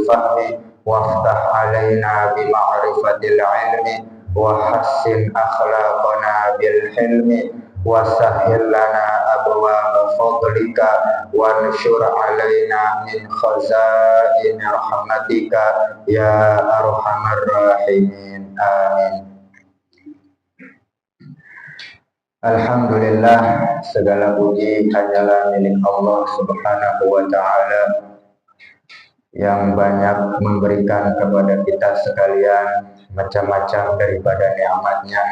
fahmi waftah alaina bi ma'rifatil ilmi wa hassin akhlaqana bil hilmi wa sahhil lana abwaaba fadlika wa nshur alaina min khazain rahmatika ya arhamar rahimin. Amin. Alhamdulillah, segala puji hanyalah milik Allah Subhanahu wa Ta'ala yang banyak memberikan kepada kita sekalian macam-macam daripada nikmatnya,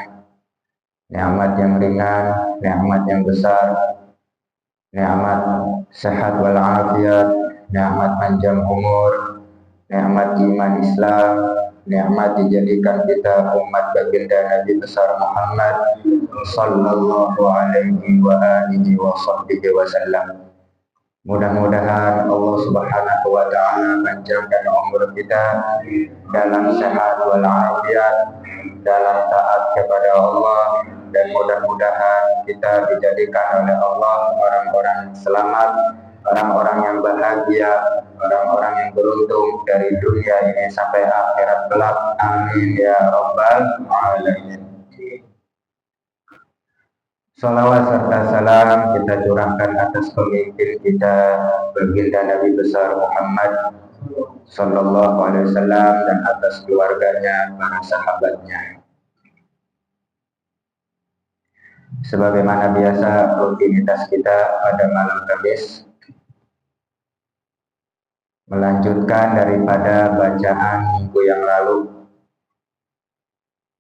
nikmat yang ringan, nikmat yang besar, nikmat sehat walafiat, nikmat panjang umur, nikmat iman Islam, nikmat dijadikan kita umat baginda Nabi besar Muhammad sallallahu alaihi wa alihi wa sahbihi wasallam. Mudah-mudahan Allah Subhanahu wa Ta'ala panjangkan umur kita dalam sehat walafiat, dalam taat kepada Allah, dan mudah-mudahan kita dijadikan oleh Allah orang-orang selamat, orang-orang yang bahagia, orang-orang yang beruntung dari dunia ini sampai akhirat kelak. Amin ya rabbal alamin. Salawat serta salam kita curahkan atas pemimpin kita, baginda Nabi besar Muhammad sallallahu alaihi wasallam, dan atas keluarganya, para sahabatnya. Sebagaimana biasa rutinitas kita pada malam Kamis, melanjutkan daripada bacaan minggu yang lalu,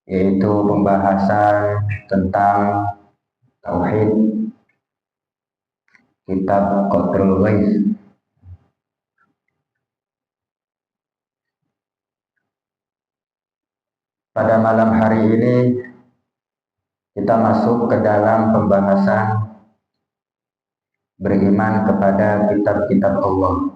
yaitu pembahasan tentang Tauhid, kitab Qadrul Ghaib. Pada malam hari ini kita masuk ke dalam pembahasan beriman kepada kitab-kitab Allah.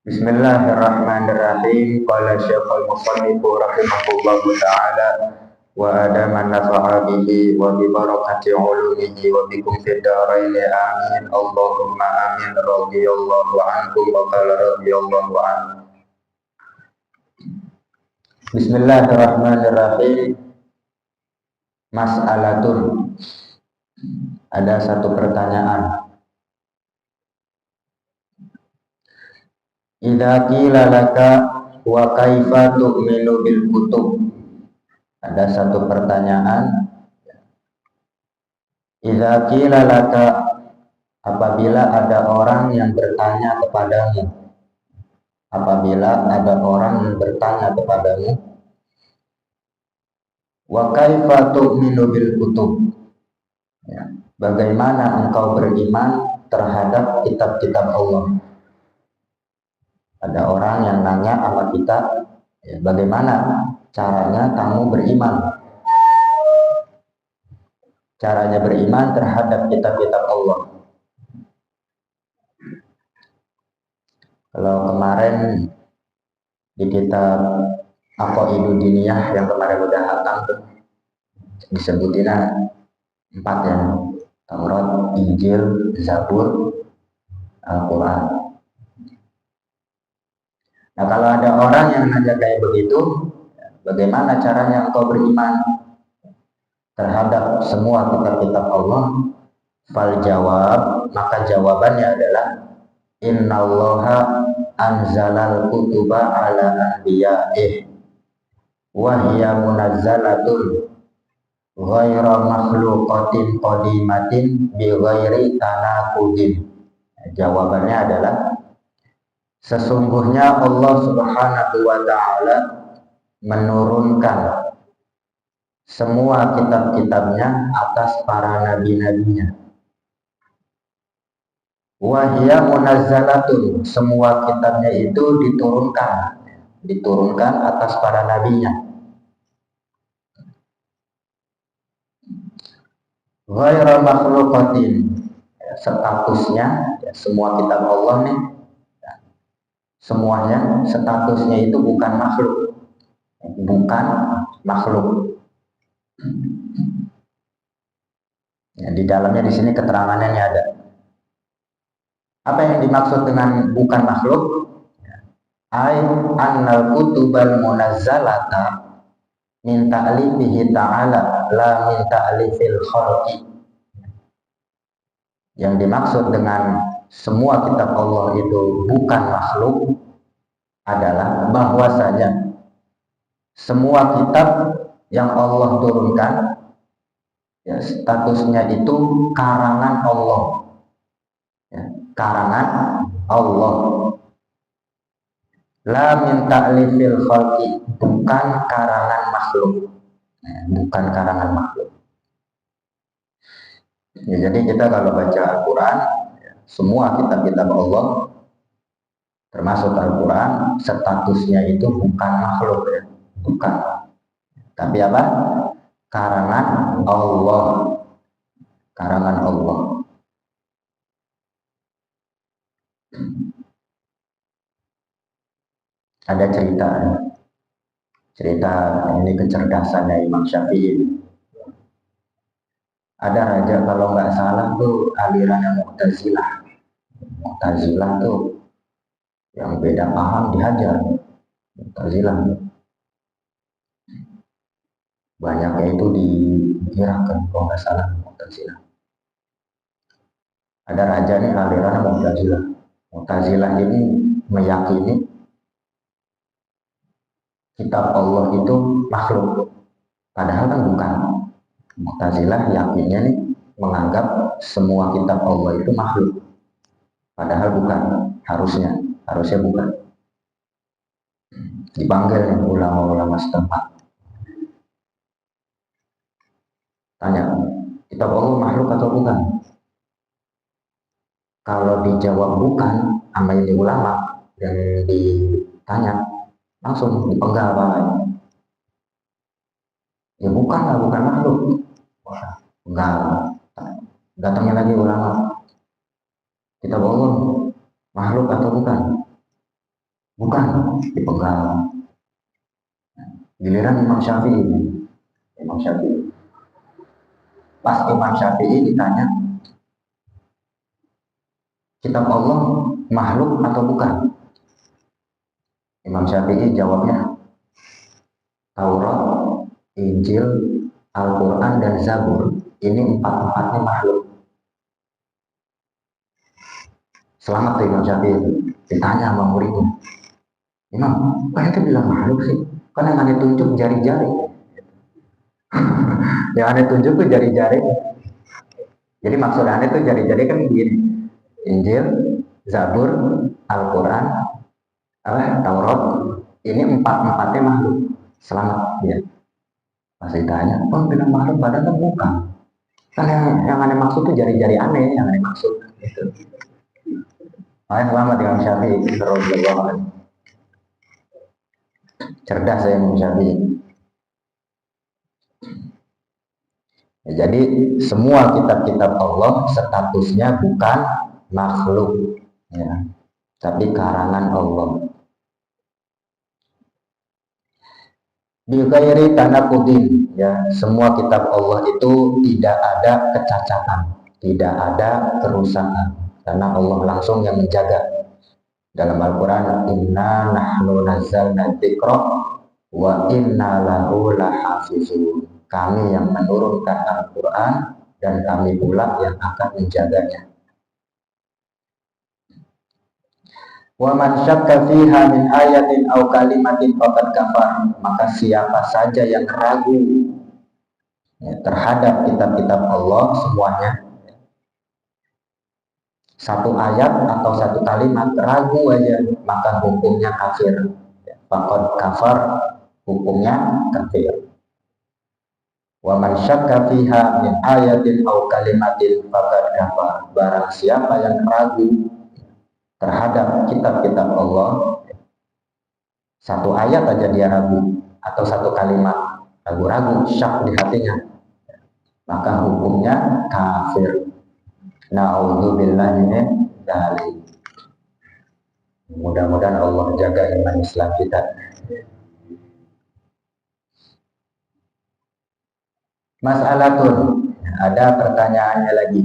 Bismillahirrahmanirrahim. Qala Syekhul Musannif rahimahullahu ta'ala wa adaman nafa'a bihi wa bi barakati ulumihi wa bikum fid dharain amin. Allahumma amin. Radhiyallahu ankum wa qala radhiyallahu anhu. Bismillahirrahmanirrahim. Mas'alatun. Ada satu pertanyaan. Idza qila laka wa kaifa tu'minu bil kutub. Ada satu pertanyaan. Idza qila laka, apabila ada orang yang bertanya kepadamu. Apabila ada orang yang bertanya kepadamu, wa kaifa tu'minu bil kutub. Ya, bagaimana engkau beriman terhadap kitab-kitab Allah? Ada orang yang nanya sama kita, ya, bagaimana caranya kamu beriman? Caranya beriman terhadap kitab-kitab Allah. Kalau kemarin di kitab Aqaidu Diniyah yang kemarin udah hatam tuh disebutin 4 ya, Taurat, Injil, Zabur, Al-Quran. Nah, kalau ada orang yang nanya kayak begitu, bagaimana caranya engkau beriman terhadap semua kitab-kitab Allah? Fal jawab, maka jawabannya adalah innallaha anzalal kutuba ala anbiya'ih wa hiya munazzalatun ghaira makhluqatin qadimatin bi ghairi tanaqudin. Jawabannya adalah sesungguhnya Allah Subhanahu wa Ta'ala menurunkan semua kitab-kitabnya atas para nabi-nabinya. Wahia munazzalatun, semua kitabnya itu diturunkan atas para nabinya. Ghaira makhluqatin, statusnya ya, semua kitab Allah nih, semuanya statusnya itu bukan makhluk. Ya, di dalamnya di sini keterangannya ada. Apa yang dimaksud dengan bukan makhluk? Ai annal kutubal munazzalata min ta'lifihi ta'ala la min ta'lifil khalqi. Yang dimaksud dengan semua kitab Allah itu bukan makhluk adalah bahwasanya semua kitab yang Allah turunkan ya, statusnya itu karangan Allah ya, karangan Allah, la min ta'lifil khalqi, bukan karangan makhluk ya, bukan karangan makhluk ya. Jadi kita kalau baca Al-Quran ya, semua kitab-kitab Allah termasuk Al-Quran statusnya itu bukan makhluk ya, bukan, tapi apa? Karangan Allah, karangan Allah. Ada cerita ini kecerdasannya Imam Syafi'i. Ada raja kalau nggak salah tuh alirannya Mu'tazilah. Mu'tazilah tuh yang beda paham dihajar. Mu'tazilah banyaknya itu di Irak kan kalau nggak salah Mu'tazilah. Ada raja nih alirannya Mu'tazilah. Mu'tazilah ini meyakini kitab Allah itu makhluk, padahal kan bukan. Mu'tazilah yakinnya nih menganggap semua kitab Allah itu makhluk, padahal bukan. Harusnya bukan. Dipanggil nih ulama-ulama setempat, tanya, kitab Allah makhluk atau bukan? Kalau dijawab bukan sama ini ulama yang ditanya, langsung dipenggal palanya. Ya bukan lah, bukan makhluk. Enggak. Datangnya lagi ulama, kitab Allah makhluk atau bukan? Bukan, dipenggal. Giliran Imam Syafi'i. Pas Imam Syafi'i ditanya, kitab Allah makhluk atau bukan? Imam Syafi'i jawabnya, Taurat, Injil, Al-Quran, dan Zabur, ini empat-empatnya makhluk. Selamat tuh Imam Syafi'i. Ditanya sama muridnya, Imam, kok ente bilang makhluk sih? Kan yang aneh tunjuk jari-jari. Yang aneh tunjuk tuh jari-jari. Jadi maksud aneh tuh jari-jari kan begini, Injil, Zabur, Al-Quran, Taurat, ini empat-empatnya makhluk. Selamat ya. Pas ditanya, oh bilang makhluk padahal kan bukan. Kan yang aneh maksud tuh jari-jari aneh, yang aneh maksud gitu. Makanya selamat Imam Syafi'i, cerdas saya Imam Syafi'i. Ya, jadi semua kitab-kitab Allah statusnya bukan makhluk ya, tapi karangan Allah. Bighairi tanaqudin ya, semua kitab Allah itu tidak ada kecacatan, tidak ada kerusakan, karena Allah langsung yang menjaga. Dalam Al-Quran, inna nahnu nazzalna dzikra wa inna lahu lahafizun. Kami yang menurunkan Al-Quran dan kami pula yang akan menjaganya. Wa man syakka fiha min ayatin aw kalimatin faqad kafar, maka siapa saja yang ragu ya, terhadap kitab-kitab Allah semuanya, satu ayat atau satu kalimat ragu aja, maka hukumnya kafir. Faqad kafar, hukumnya kafir. Wa man syakka fiha min ayatin aw kalimatin faqad kafar, barang siapa yang ragu terhadap kitab-kitab Allah, satu ayat aja dia ragu atau satu kalimat ragu-ragu, syak di hatinya, maka hukumnya kafir. Na'udzubillahi min dzalik. Mudah-mudahan Allah jaga iman Islam kita. Mas'alatun, ada pertanyaannya lagi.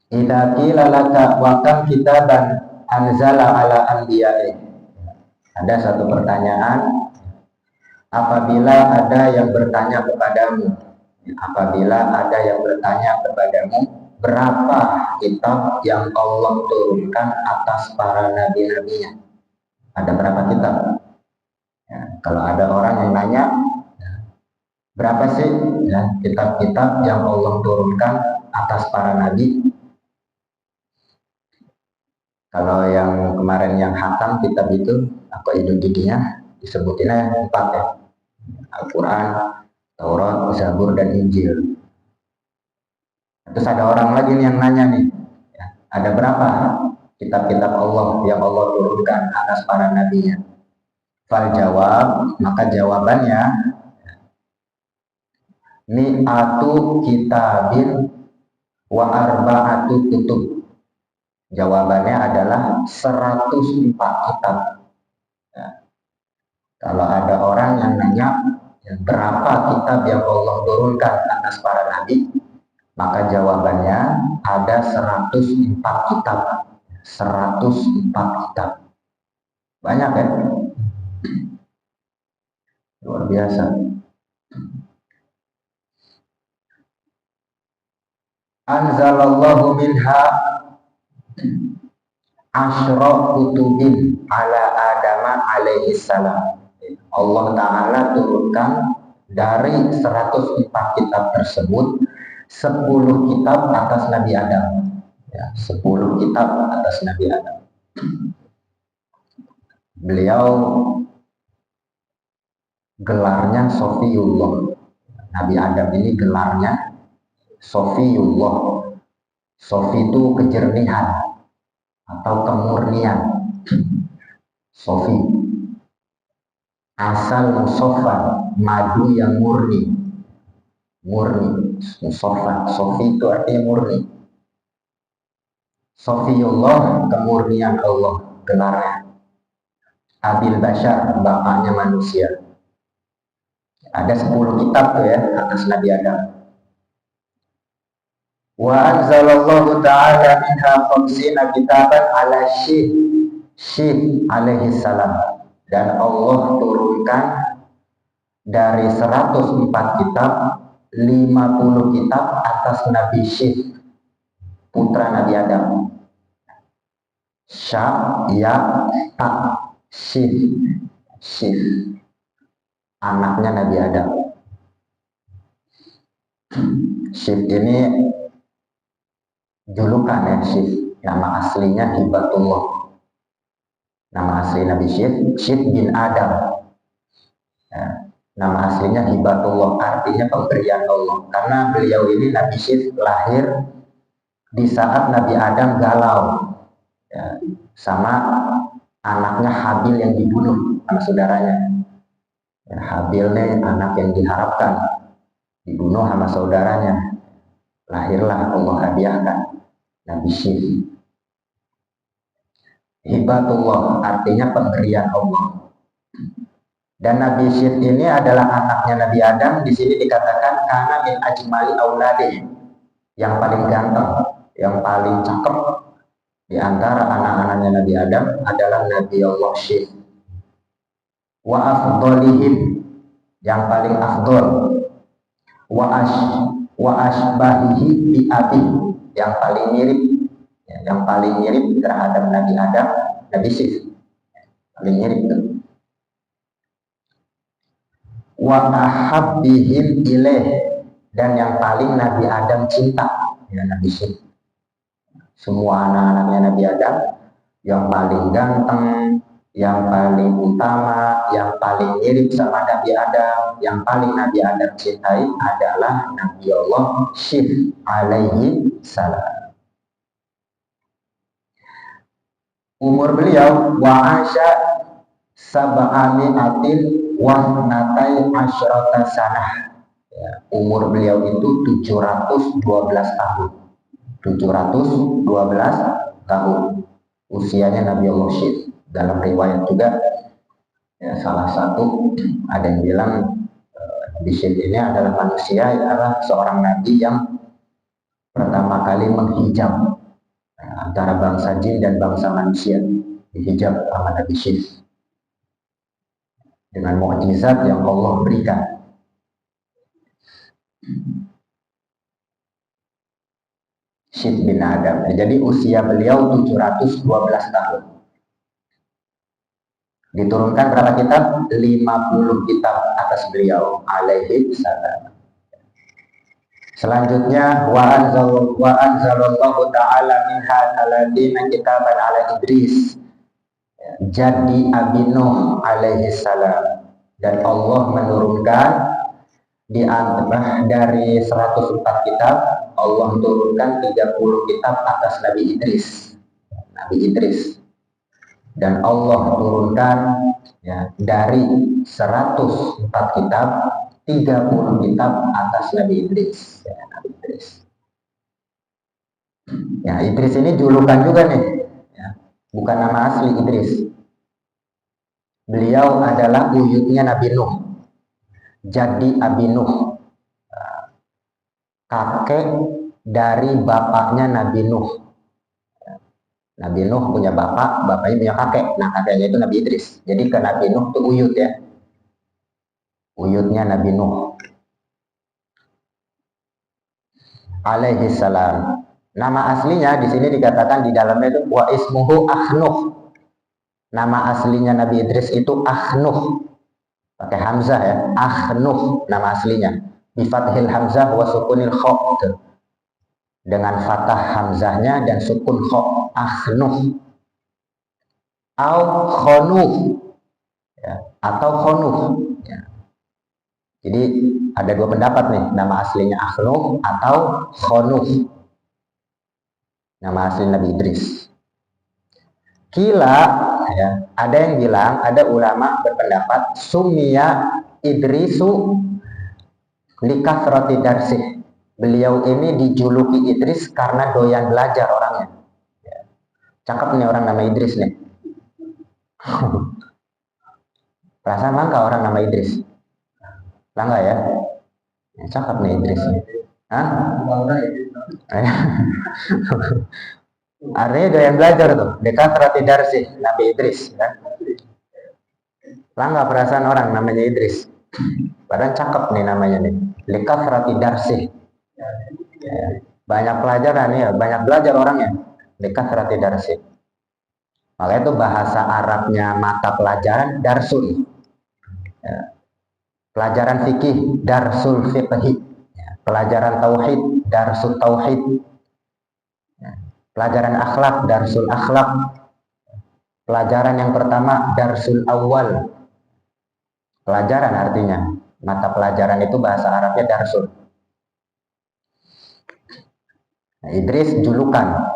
Idza qila laka wa kam kitaban anzala ala anbiya'i. Ada satu pertanyaan apabila ada yang bertanya kepadamu, berapa kitab yang Allah turunkan atas para nabi-nabinya? Ada berapa kitab? Ya, kalau ada orang yang nanya, berapa sih ya, kitab-kitab yang Allah turunkan atas para nabi? Kalau yang kemarin yang hatam kitab itu, apa giginya disebutinnya 4 ya. Al-Quran, Taurat, Zabur, dan Injil. Terus ada orang lagi nih yang nanya nih, ya, ada berapa kitab-kitab Allah yang Allah turunkan atas para nabinya? Fal jawab, maka jawabannya mi'atu kitabin wa arba'atu kutub. Jawabannya adalah 104 kitab. Ya. Kalau ada orang yang nanya berapa kitab yang Allah turunkan atas para nabi, maka jawabannya ada 104 kitab. 104 kitab. Banyak ya? Luar biasa. Anzalallahu minha asyra kutubin ala Adama alaihi salam. Allah Ta'ala turunkan dari 104 kitab tersebut 10 kitab atas Nabi Adam. Ya, 10 kitab atas Nabi Adam. Beliau gelarnya Sofiyullah. Nabi Adam ini gelarnya Sofiyullah. Sofi itu kejernihan atau kemurnian. Sofi asal musofan, madu yang murni. Musofan, Sofi itu artinya murni. Sofiyullah, kemurnian Allah, gelarnya. Abil Bashar, bapaknya manusia. Ada 10 kitab tuh ya atas Nabi Adam. Wa anzalallahu ta'ala minha khamsina kitaban ala Syih alaihi salam. Dan Allah turunkan dari 104 kitab 50 kitab atas Nabi Syih, putra Nabi Adam. Syih, anaknya Nabi Adam. Syih ini julukan ya, Syih. Nama aslinya Hibatullah. Nama asli Nabi Syih bin Adam. Ya, nama aslinya Hibatullah, artinya pemberian Allah. Karena beliau ini Nabi Syih lahir di saat Nabi Adam galau ya, sama anaknya Habil yang dibunuh sama saudaranya. Ya, Habil nih anak yang diharapkan, dibunuh sama saudaranya. Lahirlah Allah hadiahkan Nabi Syih. Hibatullah artinya pemberian Allah. Dan Nabi Syih ini adalah anaknya Nabi Adam. Di sini dikatakan karena min ajmali auladi, yang paling ganteng, yang paling cakep di antara anak-anaknya Nabi Adam adalah Nabi Allah Syih. Wa afdolihim, yang paling afdol. Wa ashbahihi bi abi, yang paling mirip. Yang paling mirip terhadap Nabi Adam, Nabi Syih. Paling mirip itu. Wa ahabbihim ilaih, dan yang paling Nabi Adam cinta ya Nabi Syih. Semua anak-anaknya Nabi Adam yang paling ganteng, yang paling utama, yang paling mirip sama Nabi Adam, yang paling Nabi Adam cintai adalah Nabi Allah Syih alaihi salam. Umur beliau wa'asya sab'ami'atin wa natai asyrata sanah. Ya, umur beliau itu 712 tahun. 712 tahun usianya Nabi Allah Syih. Dalam riwayat juga ya, salah satu ada yang bilang Nabi Syih ini adalah manusia, adalah seorang nabi yang pertama kali menghijab antara bangsa jin dan bangsa manusia, dihijab sama Nabi Syith dengan mukjizat yang Allah berikan. Syith bin Adam. Jadi usia beliau 712 tahun. Diturunkan berapa kitab? 50 kitab atas beliau alaihi salam. Selanjutnya wa anzalallahu ta'ala minha 30 kitaban ala Idris. Jadi Abi Nuh alaihi salam, dan Allah menurunkan di antara dari 104 kitab, Allah turunkan 30 kitab atas Nabi Idris. Nabi Idris. Dan Allah turunkan ya, dari 104 kitab 30 kitab atas Nabi Idris. Ya, Nabi Idris. Ya, Idris ini julukan juga nih. Ya, bukan nama asli Idris. Beliau adalah buyutnya Nabi Nuh. Jadi Abi Nuh, kakek dari bapaknya Nabi Nuh. Nabi Nuh punya bapak, bapaknya punya kakek. Nah, kakeknya itu Nabi Idris. Jadi ke Nabi Nuh itu uyut ya. Uyutnya Nabi Nuh alaihi salam. Nama aslinya di sini dikatakan di dalamnya itu wa ismuhu Akhnuh. Nama aslinya Nabi Idris itu Akhnuh. Pakai hamzah ya. Akhnuh nama aslinya. Bi fathil hamzah wa sukunil kha. Dengan fathah hamzahnya dan sukun kha. Akhnuh au khonuh ya, atau khonuh ya. Jadi ada dua pendapat nih, nama aslinya Akhnuh atau khonuh, nama asli Nabi Idris. Kila ya, ada yang bilang, ada ulama berpendapat sumia Idrisu likathrati darsih. Beliau ini dijuluki Idris karena doyan belajar orangnya. Cakep nih orang nama Idris nih. Perasaan langka orang nama Idris. Langka ya? Cakep nih Idris. Hah? Artinya doyan belajar tuh. Likathrati darsih Nabi Idris. Ya. Langka perasaan orang namanya Idris. Padahal cakep nih namanya nih. Likathrati darsih. Ya. Banyak pelajaran ya, banyak belajar orangnya. Likathrati darsih. Makanya itu bahasa Arabnya mata pelajaran darsul. Ya. Pelajaran fikih darsul fiqhi. Ya. Pelajaran tauhid darsul tauhid. Ya. Pelajaran akhlak darsul akhlak. Pelajaran yang pertama darsul awal. Pelajaran artinya mata pelajaran itu bahasa Arabnya darsul. Nah, Idris julukan.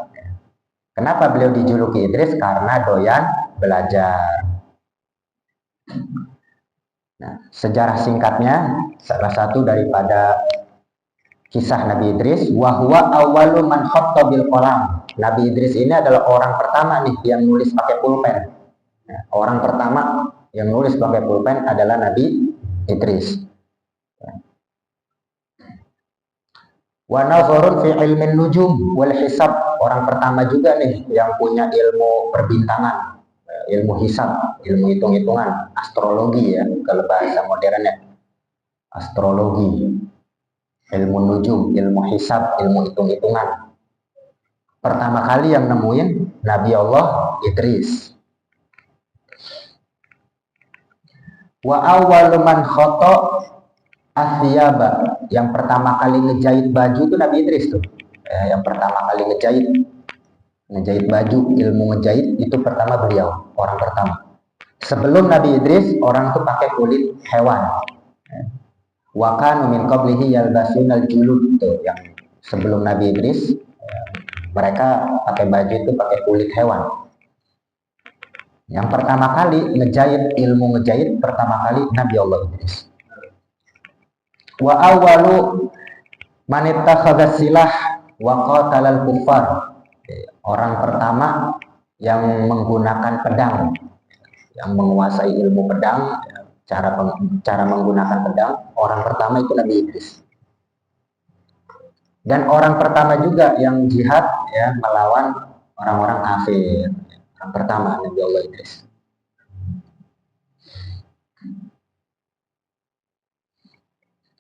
Kenapa beliau dijuluki Idris? Karena doyan belajar. Nah, sejarah singkatnya, salah satu daripada kisah Nabi Idris, wahwa awwalu man khatta bil qalam. Nabi Idris ini adalah orang pertama nih yang nulis pakai pulpen. Nah, orang pertama yang nulis pakai pulpen adalah Nabi Idris. Wa nazarun fi ilmin nujum wal hisab. Orang pertama juga nih yang punya ilmu perbintangan, ilmu hisab, ilmu hitung-hitungan, astrologi ya kalau bahasa modernnya. Astrologi, ilmu nujum, ilmu hisab, ilmu hitung-hitungan. Pertama kali yang nemuin Nabi Allah Idris. Wa awwalu man khata athiyaba. Yang pertama kali ngejahit baju itu Nabi Idris tuh. Yang pertama kali ngejahit baju, ilmu ngejahit itu pertama beliau, orang pertama. Sebelum Nabi Idris, orang tuh pakai kulit hewan. Wa kanu min qablihi yalbasunal julud tuh, yang sebelum Nabi Idris mereka pakai baju itu pakai kulit hewan. Yang pertama kali ngejahit, ilmu ngejahit pertama kali Nabi Allah Idris. Wa awwalu man ittakhadha silah wa qatalal kuffar. Orang pertama yang menggunakan pedang, yang menguasai ilmu pedang, cara menggunakan pedang, orang pertama itu Nabi Idris. Dan orang pertama juga yang jihad ya melawan orang-orang kafir. Yang pertama Nabi Allah Idris.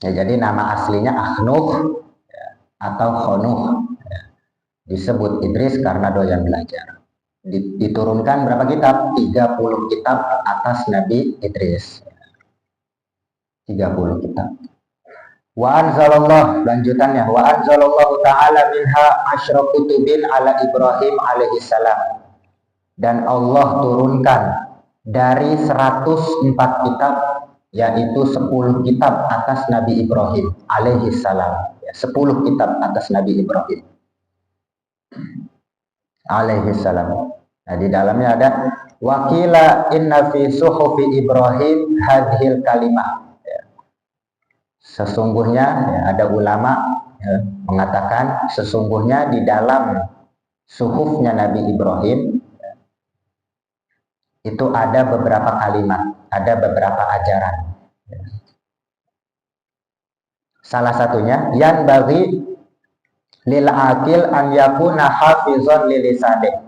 Ya, jadi nama aslinya Ahnuh ya, atau Khonuh. Ya. Disebut Idris karena doyan belajar. Diturunkan berapa kitab? 30 kitab atas Nabi Idris. 30 kitab. Wa anzalallah, lanjutannya, wa anzalallahu ta'ala minha asyra kutubin ala Ibrahim alaihi salam. Dan Allah turunkan dari 104 kitab, yaitu 10 kitab atas Nabi Ibrahim alaihi salam. 10 kitab atas Nabi Ibrahim alaihi salam. Nah, di dalamnya ada wakila inna fi suhufi Ibrahim hadhil kalimah. Sesungguhnya ya, ada ulama ya, mengatakan sesungguhnya di dalam suhufnya Nabi Ibrahim ya, itu ada beberapa kalimat, ada beberapa ajaran. Ya. Salah satunya yang bagi lil akil an yakuna hafizan lilisane.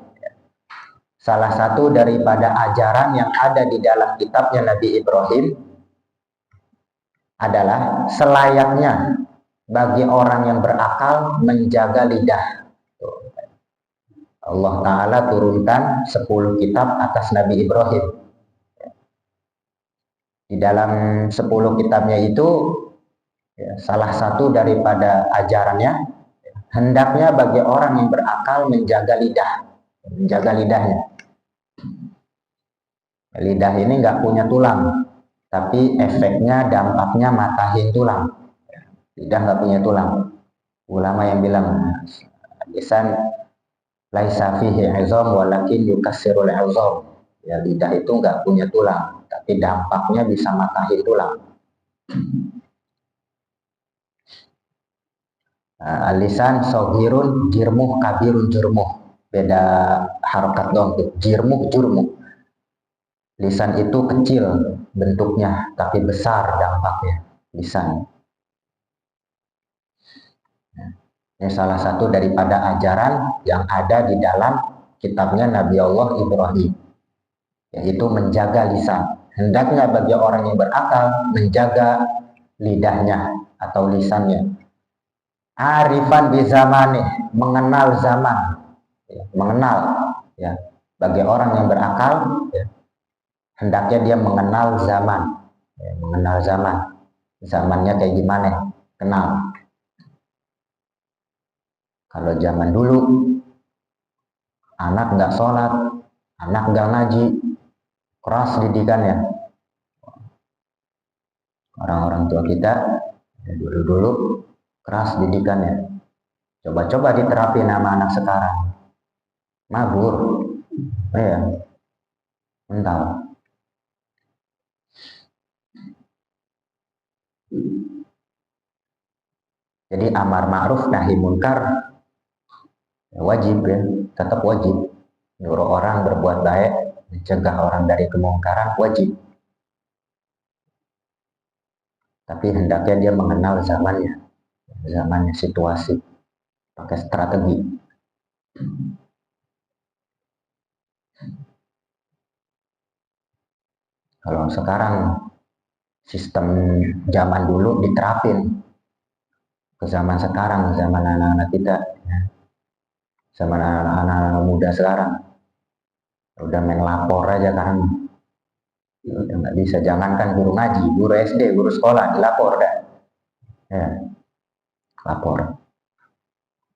Salah satu daripada ajaran yang ada di dalam kitabnya Nabi Ibrahim adalah selayaknya bagi orang yang berakal menjaga lidah. Allah Ta'ala turunkan 10 kitab atas Nabi Ibrahim. Di dalam 10 kitabnya itu ya, salah satu daripada ajarannya hendaknya bagi orang yang berakal menjaga lidah, menjaga lidahnya. Lidah ini nggak punya tulang, tapi efeknya, dampaknya matahin tulang. Lidah nggak punya tulang. Ulama yang bilang lisan laisa fihi izam walakin yukassirul izam. Ya, lidah itu nggak punya tulang, tapi dampaknya bisa matahin tulang. Lisan sohirun jirmuh kabirun jurmuh. Beda harokat dong tuh. Jirmuh jurmuh. Lisan itu kecil bentuknya, tapi besar dampaknya. Lisan. Ini salah satu daripada ajaran yang ada di dalam kitabnya Nabi Allah Ibrahim, yaitu menjaga lisan. Hendaknya bagi orang yang berakal menjaga lidahnya atau lisannya. Arifan bi zamani, mengenal zaman, mengenal ya. Bagi orang yang berakal ya, hendaknya dia mengenal zaman, ya, mengenal zaman. Zamannya kayak gimana? Kenal. Kalau zaman dulu, anak nggak sholat, anak nggak ngaji, keras didikannya. Orang-orang tua kita dulu-dulu keras didikannya. Coba-coba diterapin sama anak sekarang. Mabur, ya, mental. Jadi amar ma'ruf nahi munkar wajib ya, tetap wajib. Nyuruh orang berbuat baik, mencegah orang dari kemungkaran wajib. Tapi hendaknya dia mengenal zamannya, situasi, pakai strategi. Kalau sekarang sistem zaman dulu diterapin ke zaman sekarang, zaman anak-anak kita, zaman anak-anak muda sekarang, udah main lapor aja kan, udah nggak bisa. Jangankan guru ngaji, guru SD, guru sekolah dilapor dah, ya, lapor.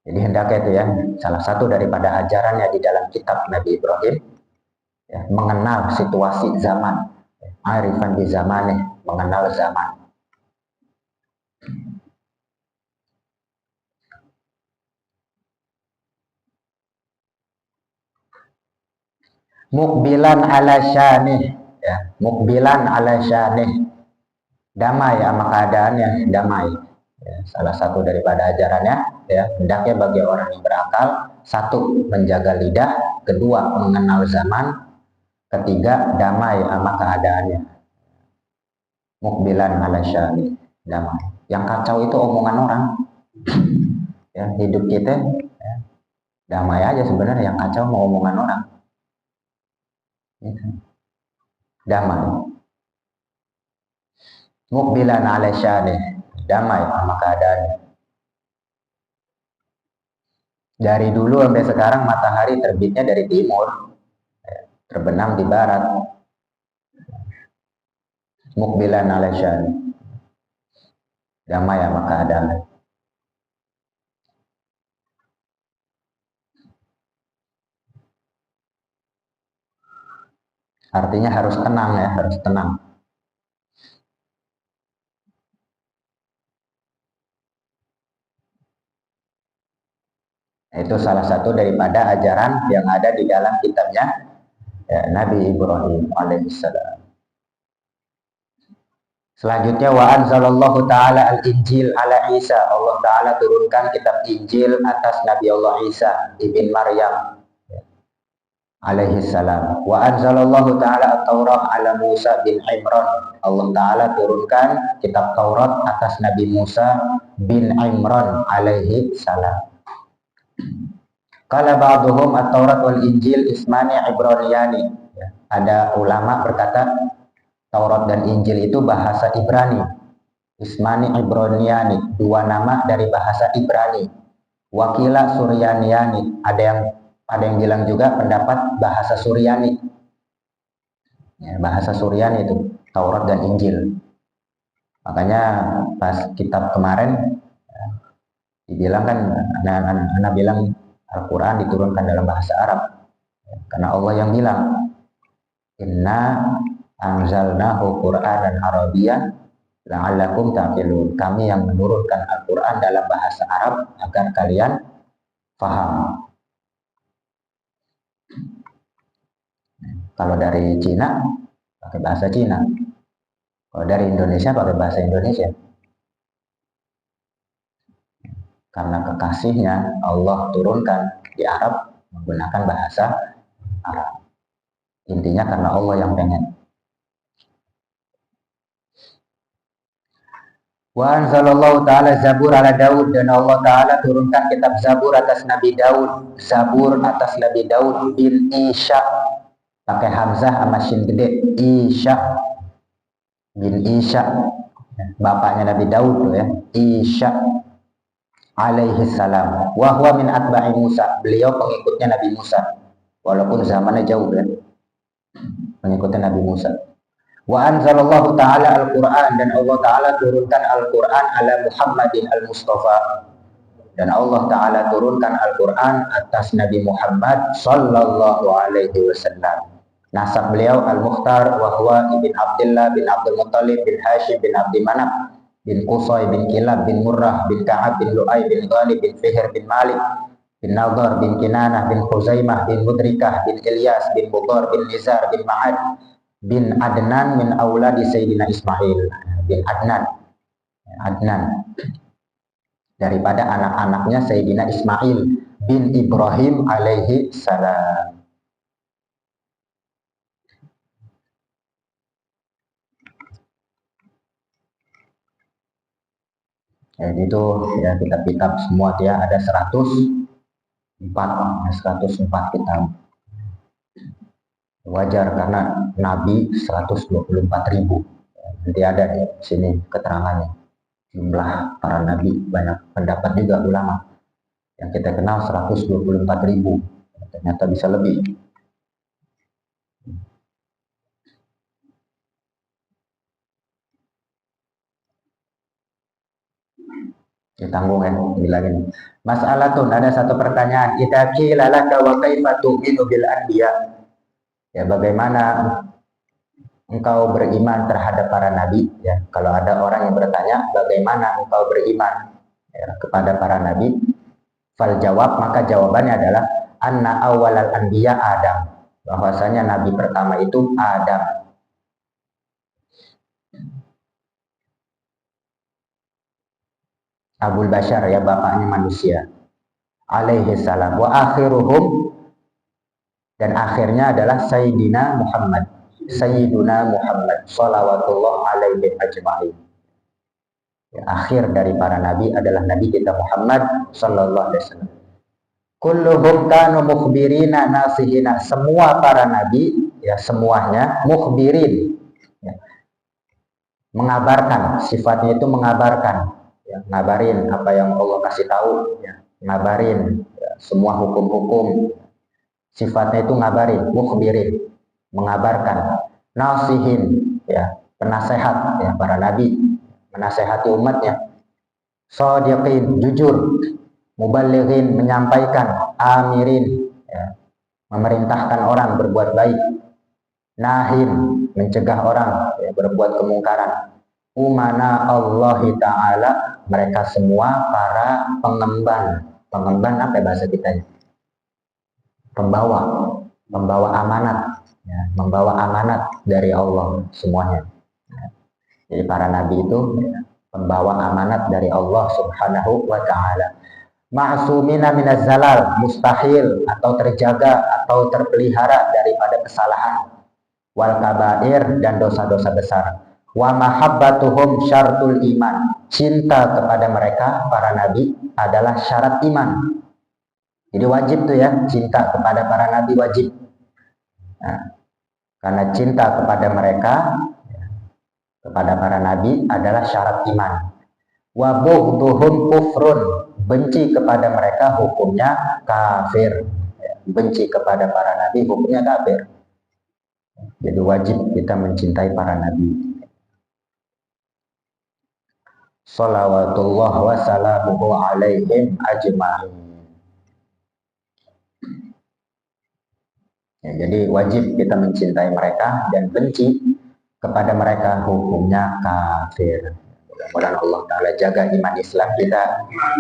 Jadi hendaknya itu ya, salah satu daripada ajarannya di dalam kitab Nabi Ibrahim, ya, mengenal situasi zaman, arifan di zamannya, mengenal zaman. Mukbilan ala syanih, ya, mukbilan ala syanih, damai sama keadaannya, damai. Ya, salah satu daripada ajarannya, ya, hendaknya bagi orang yang berakal, satu, menjaga lidah, kedua, mengenal zaman, ketiga, damai sama keadaannya. Mukbilan ala syanih, damai. Yang kacau itu omongan orang. Ya, hidup kita, ya, Damai aja sebenarnya, yang kacau mau omongan orang. Gitu. Damai. Mukbilan ala syadih. Damai sama keadaannya. Dari dulu sampai sekarang matahari terbitnya dari timur, terbenam di barat. Mukbilan ala syadih. Damai sama keadaannya. Artinya harus tenang ya, harus tenang. Itu salah satu daripada ajaran yang ada di dalam kitabnya ya, Nabi Ibrahim alaihissalam. Selanjutnya wa anzalallahu ta'ala al-injil ala Isa. Allah ta'ala turunkan kitab Injil atas Nabi Allah Isa ibn Maryam alaihissalam. Wa anzalallahu ta'ala at-Taurat ala Musa bin Imran. Allah ta'ala turunkan kitab Taurat atas Nabi Musa bin Imran alaihi salam. Qala ba'duhum at-Taurat wal Injil ismani Ibraniyani. Ya, ada ulama berkata Taurat dan Injil itu bahasa Ibrani. Ismani Ibraniyani, dua nama dari bahasa Ibrani. Wakila Suryaniyani, ada yang bilang juga pendapat bahasa Suryani. Ya, bahasa Suryani itu Taurat dan Injil. Makanya pas kitab kemarin ya, dibilang kan anak bilang Al-Quran diturunkan dalam bahasa Arab. Karena Allah yang bilang, Inna anzalnahu Qur'anan Arabiyyan la'allakum ta'qilun. Kami yang menurunkan Al-Quran dalam bahasa Arab agar kalian paham. Kalau dari Cina, pakai bahasa Cina. Kalau dari Indonesia, pakai bahasa Indonesia. Karena kekasihnya Allah turunkan di Arab menggunakan bahasa Arab. Intinya karena Allah yang pengen. Wa anzalallahu ta'ala Zabur ala Daud, dan Allah ta'ala turunkan kitab Zabur atas Nabi Daud. Zabur atas Nabi Daud bin Isya, pakai hamzah sama shin gede. Isya bin Isya, bapaknya Nabi Daud tuh ya. Isya alaihi salam. Wa huwa min atba'i Musa, beliau pengikutnya Nabi Musa. Walaupun zamannya jauh ya. Pengikutnya Nabi Musa. Wa anzalallahu ta'ala al-Quran, dan Allah ta'ala turunkan Al-Quran ala Muhammadin al-Mustafa, dan Allah ta'ala turunkan Al-Quran atas Nabi Muhammad sallallahu alaihi wasallam. Nasab beliau Al-Mukhtar wa huwa ibn Abdullah bin Abdul Muttalib bin Hashim bin Abdi Manaf bin Qusay bin Kilab bin Murrah bin Ka'ab bin Lu'ay bin Ghalib bin Fihr bin Malik bin Nadhar bin Kinanah bin Khuzaimah bin Mudrikah bin Ilyas bin Mudhar bin Nizar bin Ma'ad bin Adnan min auladi Sayyidina Ismail bin Adnan daripada anak-anaknya Sayyidina Ismail bin Ibrahim alaihi salam. Jadi itu ya kitab-kitab semua dia ada 104 kitab. Wajar karena Nabi 124.000. Nanti ada di sini keterangannya. Jumlah para Nabi, banyak pendapat juga ulama. Yang kita kenal 124.000. Ternyata bisa lebih. Ditanggung ya, bilangin. Mas'alatun, ada satu pertanyaan. Idza qila laka wa kaifa tu'minu bil anbiya? Ya, bagaimana engkau beriman terhadap para nabi? Ya, kalau ada orang yang bertanya, bagaimana engkau beriman ya, kepada para nabi? Fal jawab, maka jawabannya adalah anna awwalal anbiya Adam. Bahwasanya nabi pertama itu Adam. Abul Bashar, ya, bapaknya manusia. Alaihi salam. Wa akhiruhum, dan akhirnya adalah Sayyidina Muhammad. Sayyiduna Muhammad salawatullah alaihi ajma'in. Ya, akhir dari para nabi adalah Nabi kita Muhammad sallallahu alaihi wasallam. kulluhum kanu mukhbirina nasihina, semua para nabi ya semuanya mukhbirin ya, mengabarkan, sifatnya itu mengabarkan ya, ngabarin apa yang Allah kasih tahu ya, ngabarin ya, semua hukum-hukum, sifatnya itu ngabarin, mukhbirin, mengabarkan, nasihin ya, penasehat ya, para nabi menasehati umatnya, shodiqin, jujur, mubalighin, menyampaikan, amirin ya, memerintahkan orang berbuat baik, nahin, mencegah orang ya, berbuat kemungkaran, umana Allah Ta'ala, mereka semua para pengemban. Pengemban apa bahasa kita? Pembawa amanat ya, membawa amanat dari Allah semuanya ya. Jadi para nabi itu ya, pembawa amanat dari Allah Subhanahu wa Ta'ala. Ma'sumina minaz zalal, mustahil atau terjaga atau terpelihara daripada kesalahan, wal kabair, dan dosa-dosa besar. Wa mahabbatuhum syartul iman, cinta kepada mereka para nabi adalah syarat iman. Jadi wajib tuh ya, cinta kepada para nabi wajib. Nah, karena cinta kepada mereka kepada para nabi adalah syarat iman. Wa bughduhum kufrun, benci kepada mereka hukumnya kafir. Benci kepada para nabi hukumnya kafir. Jadi wajib kita mencintai para nabi. Salawatullah wa salamuhu alaihim ajma'in. Ya, jadi wajib kita mencintai mereka dan benci kepada mereka hukumnya kafir. Mudah-mudahan Allah Ta'ala jaga iman Islam kita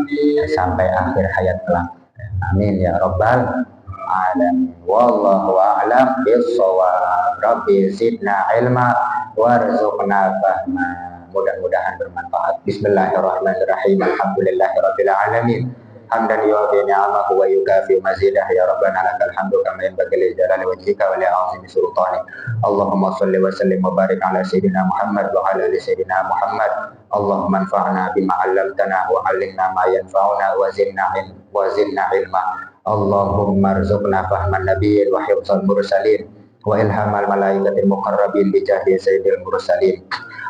ya, sampai akhir hayat kelak. Amin ya rabbal alamin. Wallahu a'lam bissawab. Rabbi zidna ilma warzuqna fahma. Mudah-mudahan bermanfaat. Bismillahirrahmanirrahim. Alhamdulillahirabbil alamin. Hamdan yuwafi ni'amahu wa yukafi mazidah ya rabbana lakal hamdu kama yanbaghi li jalali wajhika wa li 'azimi sultanik. Allahumma shalli wa sallim wa barik ala sayyidina Muhammad wa ala ali sayyidina Muhammad. Allahumma anfa'na bima 'allamtana wa 'allimna ma yanfa'una wa zidna ilma. Allahumma arzuqna fahman nabiyyin wa hifdzal mursalin wa ilhamal malaikatil muqarrabin bi jahi sayyidil mursalin.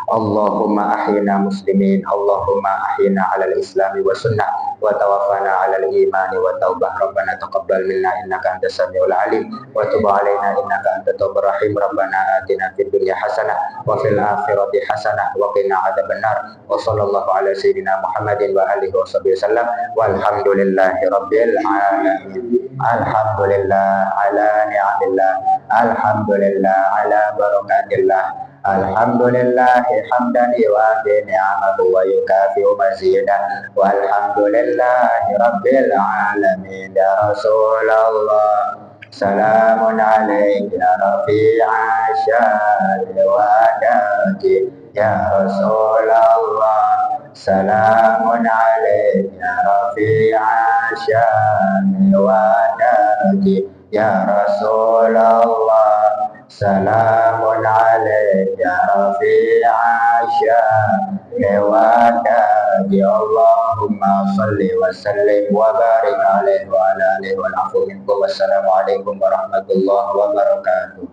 Allahumma ahyina muslimin, Allahumma ahyina alal islami wa sunnah, wa tawaffana alal imani wa taubah. Rabbana taqabbal minna innaka antas samiul alim, wa tub alaina innaka antat tawwabur rahim. Rabbana atina fid dunya hasanah wa fil akhirati hasanah wa qina adzabannar. Wa sallallahu ala sayyidina Muhammadin wa alihi wa sahbihi wasallam. Walhamdulillahi rabbil alamin. Alhamdulillah ala ni'amillah, alhamdulillah ala barakatillah. Alhamdulillahi hamdan yuwafi ni'amahu wa yukafi'u mazidah. Walhamdulillahi rabbil alamin. Ya Rasulullah, salamun alayka ya rafi'a syari wa daki. Ya Rasulullah, salamun alayka ya rafi'a syari wa daki. Ya Rasulullah, salamun alayka ya rafi'a syari wa daki. Allahumma salli wa sallim wa barik alaihi wa ala alihi wa afu minkum. Wassalamualaikum warahmatullahi wabarakatuh.